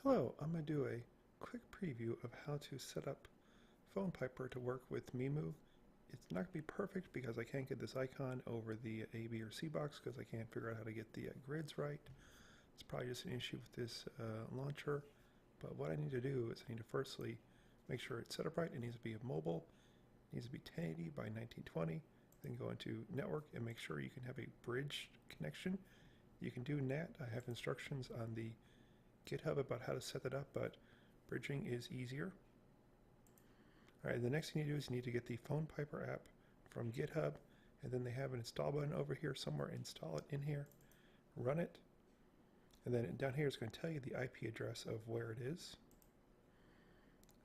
Hello, I'm going to do a quick preview of how to set up Phone Piper to work with Memu. It's not going to be perfect because I can't get this icon over the A, B, or C box because I can't figure out how to get the grids right. It's probably just an issue with this launcher, but what I need to do is I need to firstly make sure it's set up right. It needs to be a mobile, it needs to be 1080 by 1920, then go into network and make sure you can have a bridged connection. You can do NAT. I have instructions on the GitHub about how to set that up, but bridging is easier. Alright, the next thing you do is you need to get the Phone Piper app from GitHub, and then they have an install button over here somewhere. Install it in here, run it, and then down here it's going to tell you the IP address of where it is.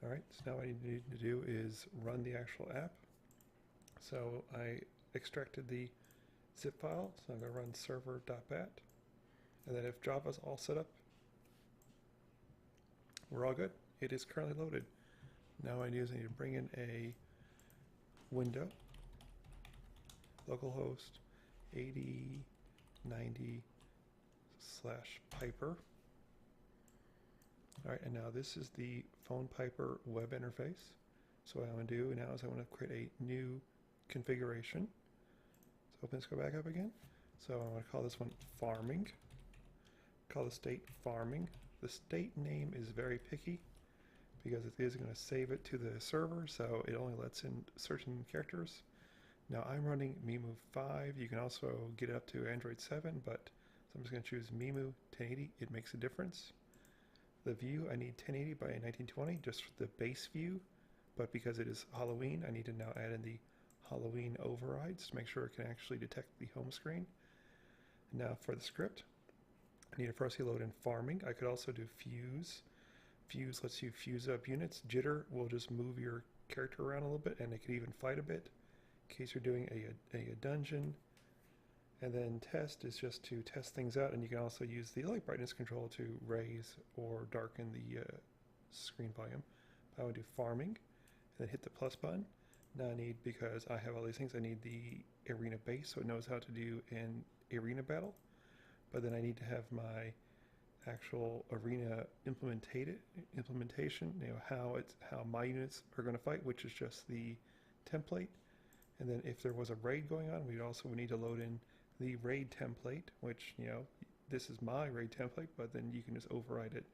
Alright, so now what I need to do is run the actual app. So I extracted the zip file, so I'm going to run server.bat, and then if Java's all set up, we're all good. It is currently loaded. Now what I need to bring in a window, localhost 8090/Piper. Alright, and now this is the Phone Piper web interface. So what I want to do now is I want to create a new configuration. So open this, go back up again. So I want to call this one farming. Call the state farming. The state name is very picky because it is going to save it to the server, so it only lets in certain characters. Now I'm running Memu 5. You can also get it up to Android 7, but so I'm just going to choose Memu 1080. It makes a difference. The view, I need 1080 by 1920, just for the base view, but because it is Halloween, I need to now add in the Halloween overrides to make sure it can actually detect the home screen. Now for the script, I need to first load in farming. I could also do fuse. Fuse lets you fuse up units. Jitter will just move your character around a little bit, and it could even fight a bit in case you're doing a dungeon. And then test is just to test things out, and you can also use the light brightness control to raise or darken the screen volume. I would do farming, and then hit the plus button. Now I need, because I have all these things, I need the arena base so it knows how to do an arena battle. But then I need to have my actual arena implementation, how my units are going to fight, which is just the template. And then if there was a raid going on, we'd also need to load in the raid template, which, this is my raid template, but then you can just override it,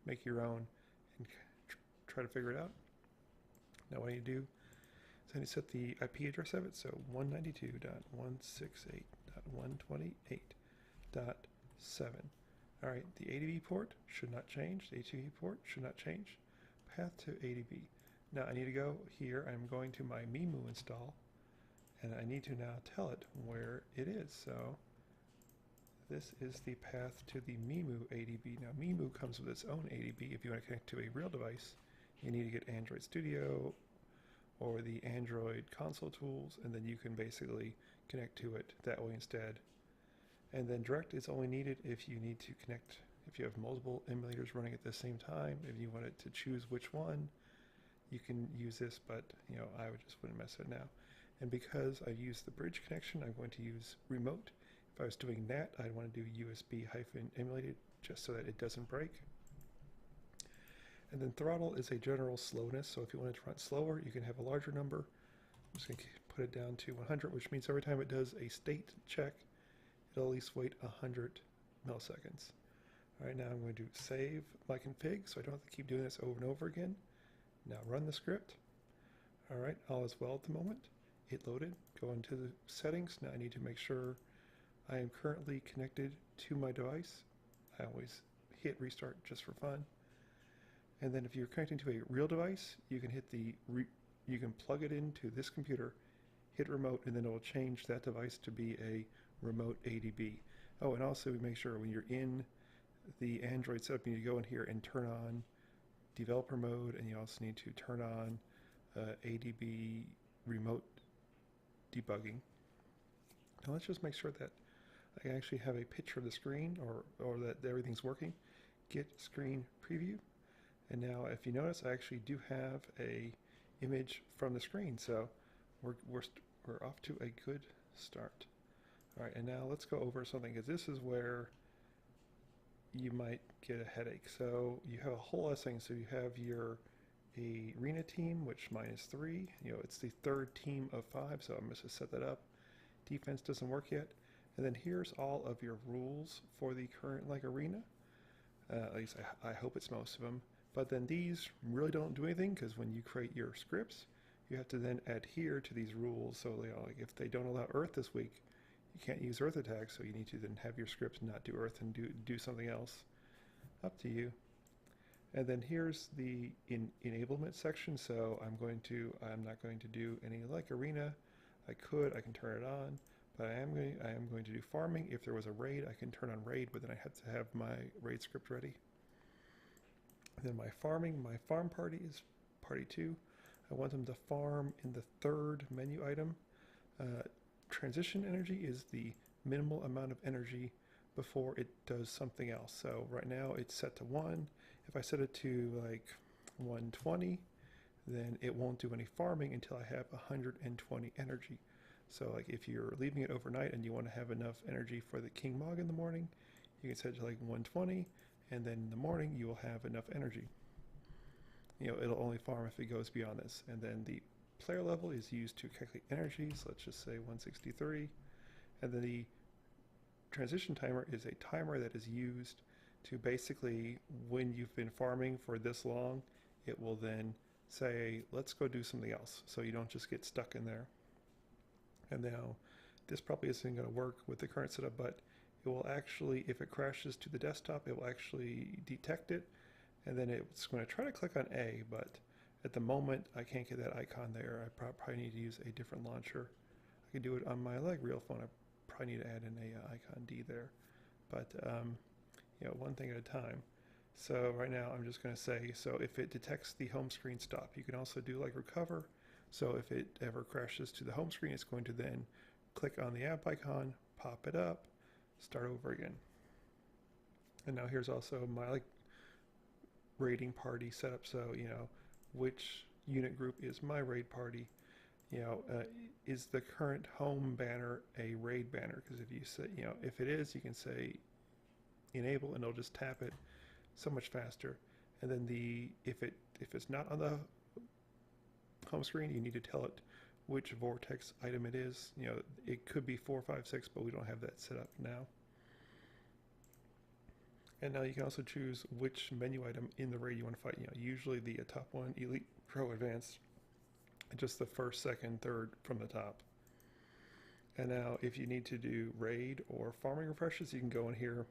make your own, and try to figure it out. Now what I need to do is I need to set the IP address of it, so 192.168.128.7. Alright, the ADB port should not change, the HTTP port should not change. Path to ADB. Now I need to go here, I'm going to my Memu install, and I need to now tell it where it is. So this is the path to the Memu ADB. Now Memu comes with its own ADB. If you want to connect to a real device, you need to get Android Studio or the Android console tools, and then you can basically connect to it that way instead. And then direct is only needed if you need to connect, if you have multiple emulators running at the same time. If you wanted to choose which one, you can use this, but I just wouldn't mess it now. And because I use the bridge connection, I'm going to use remote. If I was doing that, I'd want to do USB-emulated just so that it doesn't break. And then throttle is a general slowness, so if you want to run slower, you can have a larger number. I'm just going to put it down to 100, which means every time it does a state check, it'll at least wait 100 milliseconds. Alright, now I'm going to save my config so I don't have to keep doing this over and over again. Now run the script. Alright, all is well at the moment. It loaded. Go into the settings. Now I need to make sure I am currently connected to my device. I always hit restart just for fun. And then if you're connecting to a real device, you can hit you can plug it into this computer, hit remote, and then it will change that device to be a remote ADB. Oh, and also make sure when you're in the Android setup, you need to go in here and turn on developer mode, and you also need to turn on ADB remote debugging. Now let's just make sure that I actually have a picture of the screen or that everything's working. Get screen preview. And now if you notice, I actually do have a image from the screen, so we're off to a good start. All right, and now let's go over something, because this is where you might get a headache. So you have a whole lot of things. So you have your arena team, which -3. It's the third team of 5, so I'm just going to set that up. Defense doesn't work yet. And then here's all of your rules for the current arena. At least I hope it's most of them. But then these really don't do anything, because when you create your scripts, you have to then adhere to these rules. So like if they don't allow Earth this week, you can't use Earth attacks, so you need to then have your scripts not do Earth and do something else. Up to you. And then here's the enablement section. So I'm not going to do any arena. I can turn it on, but I am going to do farming. If there was a raid, I can turn on raid, but then I have to have my raid script ready. And then my farm party is party 2. I want them to farm in the 3rd menu item. Transition energy is the minimal amount of energy before it does something else. So right now it's set to 1. If I set it to 120, then it won't do any farming until I have 120 energy. So if you're leaving it overnight and you want to have enough energy for the King Mog in the morning, you can set it to 120, and then in the morning you will have enough energy. It'll only farm if it goes beyond this. And then the player level is used to calculate energy, so let's just say 163. And then the transition timer is a timer that is used to basically, when you've been farming for this long, it will then say, let's go do something else, so you don't just get stuck in there. And now, this probably isn't going to work with the current setup, but it will actually, if it crashes to the desktop, it will actually detect it, and then it's going to try to click on A, but at the moment, I can't get that icon there. I probably need to use a different launcher. I can do it on my real phone. I probably need to add in a icon D there, but one thing at a time. So right now I'm just going to say, so if it detects the home screen, stop. You can also do recover. So if it ever crashes to the home screen, it's going to then click on the app icon, pop it up, start over again. And now here's also my raiding party setup. So which unit group is my raid party? Is the current home banner a raid banner? Because if you say, if it is, you can say enable, and it'll just tap it so much faster. And then if it's not on the home screen, you need to tell it which vortex item it is. It could be 4, 5, 6, but we don't have that set up now. And now you can also choose which menu item in the raid you want to fight. Usually the top one, Elite, Pro, Advanced, just the 1st, 2nd, 3rd from the top. And now if you need to do raid or farming refreshes, you can go in here,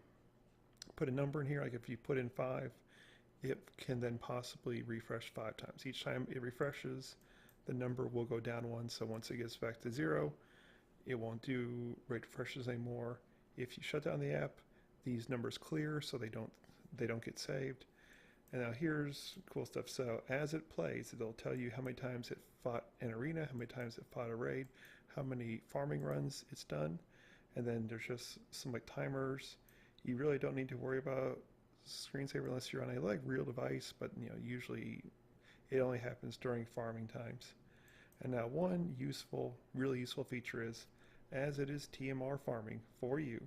put a number in here. If you put in 5, it can then possibly refresh 5 times. Each time it refreshes, the number will go down 1. So once it gets back to 0, it won't do raid refreshes anymore. If you shut down the app, these numbers clear, so they don't get saved. And now here's cool stuff. So as it plays, it'll tell you how many times it fought an arena, how many times it fought a raid, how many farming runs it's done, and then there's just some timers. You really don't need to worry about screensaver unless you're on a real device, but usually it only happens during farming times. And now one really useful feature is, as it is TMR farming for you,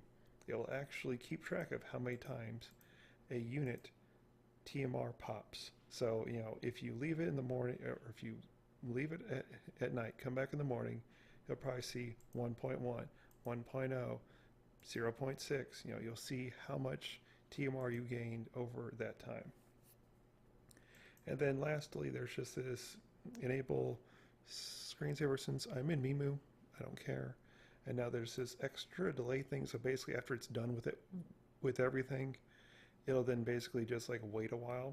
it will actually keep track of how many times a unit TMR pops. So if you leave it in the morning, or if you leave it at night, come back in the morning, you'll probably see 1.1, 1.0, 0.6. You'll see how much TMR you gained over that time. And then lastly, there's just this enable screensaver. Since I'm in Memu, I don't care. And now there's this extra delay thing. So basically after it's done with everything, it'll then basically just wait a while.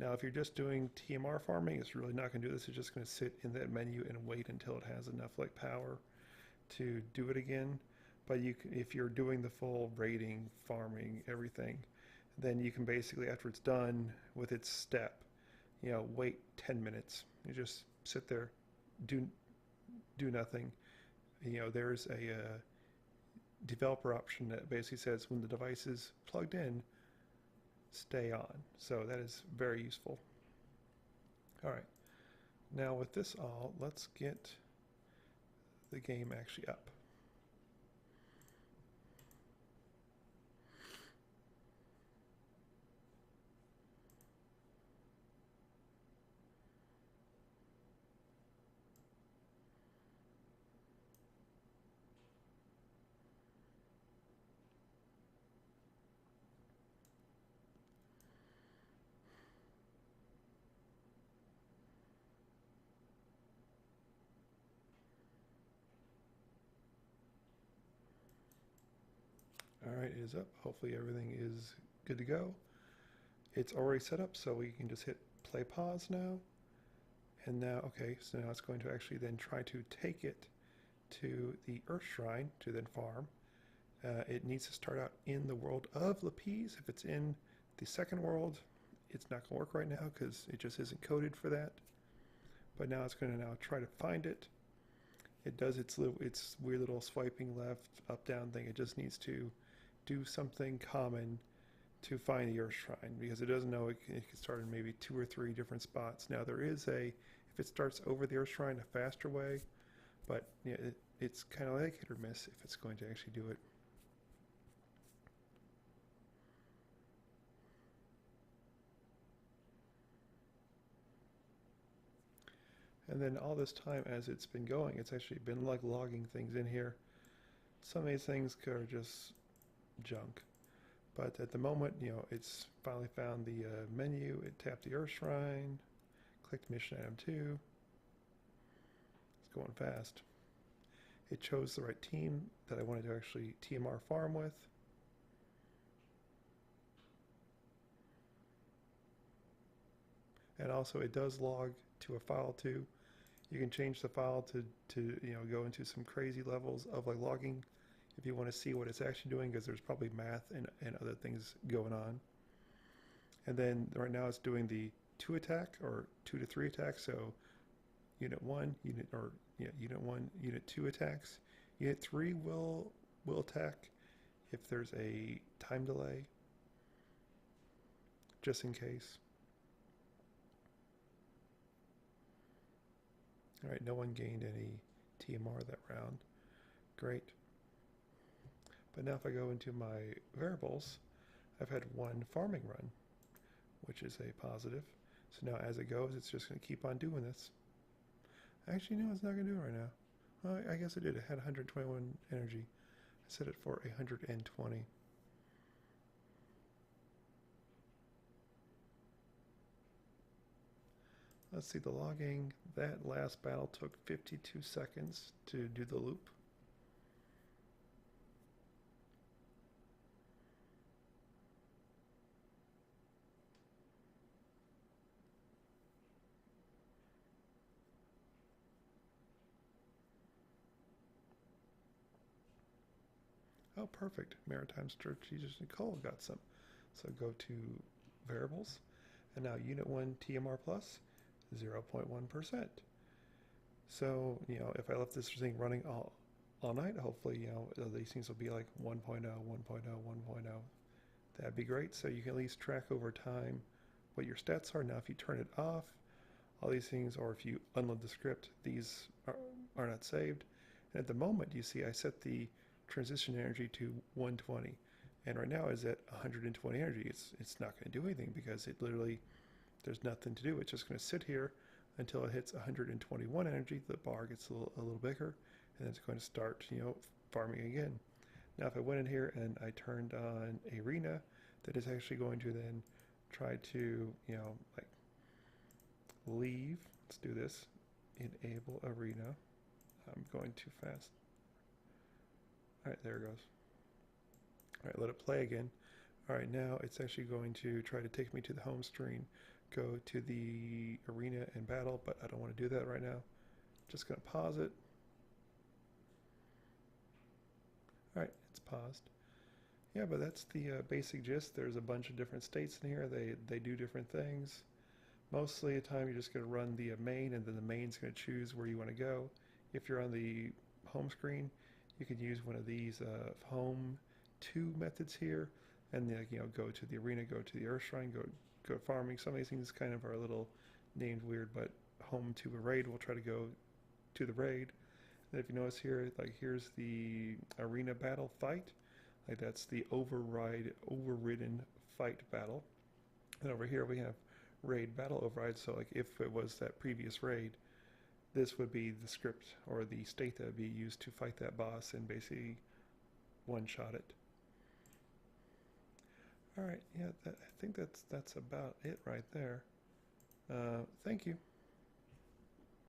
Now if you're just doing TMR farming, it's really not going to do this. It's just going to sit in that menu and wait until it has enough power to do it again. But if you're doing the full raiding, farming, everything, then you can basically, after it's done with its step, wait 10 minutes. You just sit there, do nothing. There's a developer option that basically says when the device is plugged in, stay on. So that is very useful. All right. Now with this all, let's get the game actually up. . Alright, it is up. Hopefully everything is good to go. It's already set up, so we can just hit play pause now. And now, okay, so now it's going to actually then try to take it to the Earth Shrine to then farm. It needs to start out in the world of Lapis. If it's in the second world, it's not going to work right now because it just isn't coded for that. But now it's going to now try to find it. It does its weird little swiping left, up, down thing. It just needs to do something common to find the Earth Shrine because it doesn't know it can start in maybe 2 or 3 different spots. Now there is if it starts over the Earth Shrine, a faster way, but yeah, it's kind of like hit or miss if it's going to actually do it. And then all this time as it's been going, it's actually been like logging things in here. Some of these things are just junk. But at the moment, it's finally found the menu. It tapped the Earth Shrine, clicked Mission Item 2. It's going fast. It chose the right team that I wanted to actually TMR farm with. And also it does log to a file too. You can change the file to go into some crazy levels of like logging if you want to see what it's actually doing, because there's probably math and other things going on. And then right now it's doing the 2 attack or 2 to 3 attacks. So unit 1, unit 1, unit 2 attacks. Unit 3 will attack if there's a time delay, just in case. All right, no one gained any TMR that round. Great. But now if I go into my variables, I've had 1 farming run, which is a positive. So now as it goes, it's just going to keep on doing this. Actually, no, it's not going to do it right now. Well, I guess it did. It had 121 energy. I set it for 120. Let's see the logging. That last battle took 52 seconds to do the loop. Oh, perfect. Maritime Strategist Nicole got some. So go to variables, and now unit 1 TMR plus 0.1%. So, if I left this thing running all night, hopefully, these things will be like 1.0, 1.0, 1.0. That'd be great. So you can at least track over time what your stats are. Now, if you turn it off, all these things, or if you unload the script, these are not saved. And at the moment, you see I set the transition energy to 120, and right now it's at 120 energy. It's not going to do anything because it literally, there's nothing to do. It's just going to sit here until it hits 121 energy. The bar gets a little bigger, and then it's going to start farming again. Now if I went in here and I turned on Arena, that is actually going to then try to like leave. Let's do this. Enable Arena. I'm going too fast. Alright, there it goes. Alright, let it play again. Alright, now it's actually going to try to take me to the home screen, go to the arena and battle, but I don't want to do that right now. Just going to pause it. Alright, it's paused. Yeah, but that's the basic gist. There's a bunch of different states in here. They do different things. Mostly the time you're just going to run the main, and then the main's going to choose where you want to go. If you're on the home screen, you can use one of these home 2 methods here, and then go to the arena, go to the Earth Shrine, go farming. Some of these things kind of are a little named weird, but home to a raid, we'll try to go to the raid. And if you notice here, like here's the arena battle fight, like that's the overridden fight battle. And over here we have raid battle override. So like if it was that previous raid, this would be the script or the state that would be used to fight that boss and basically one-shot it. All right, yeah, I think that's about it right there. Thank you.